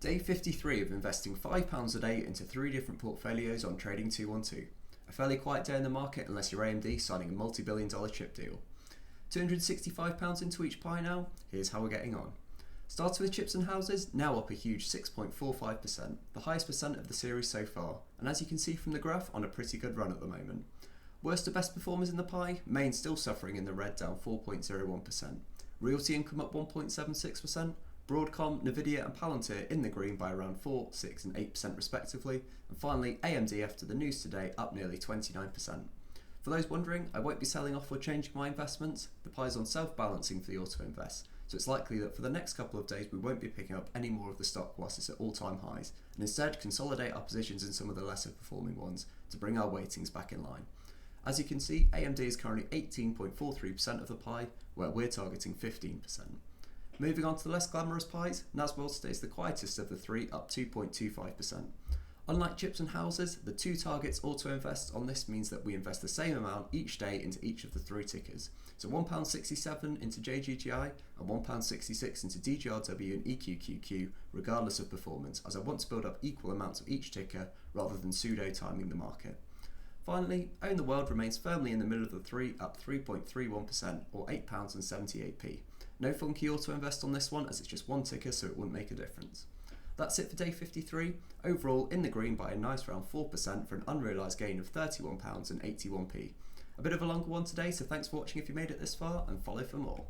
Day 53 of investing £5 a day into 3 different portfolios on Trading 212. A fairly quiet day in the market unless you're AMD signing a multi-billion dollar chip deal. £265 into each pie now, here's how we're getting on. Starting with chips and houses, now up a huge 6.45%, the highest percent of the series so far, and as you can see from the graph, on a pretty good run at the moment. Worst to best performers in the pie, Main still suffering in the red, down 4.01%. Realty Income up 1.76%, Broadcom, Nvidia and Palantir in the green by around 4, 6 and 8% respectively, and finally AMD after the news today up nearly 29%. For those wondering, I won't be selling off or changing my investments. The pie's on self-balancing for the auto invest, so it's likely that for the next couple of days we won't be picking up any more of the stock whilst it's at all-time highs, and instead consolidate our positions in some of the lesser performing ones to bring our weightings back in line. As you can see, AMD is currently 18.43% of the pie, where we're targeting 15%. Moving on to the less glamorous pies, Nasworld stays the quietest of the 3, up 2.25%. Unlike chips and houses, the 2 targets auto invest on this means that we invest the same amount each day into each of the 3 tickers. So £1.67 into JGGI and £1.66 into DGRW and EQQQ, regardless of performance, as I want to build up equal amounts of each ticker rather than pseudo timing the market. Finally, Own the World remains firmly in the middle of the 3, up 3.31% or £8.78p. No funky auto invest on this one as it's just one ticker, so it wouldn't make a difference. That's it for day 53, overall in the green by a nice round 4% for an unrealised gain of £31.81p. A bit of a longer one today, so thanks for watching if you made it this far and follow for more.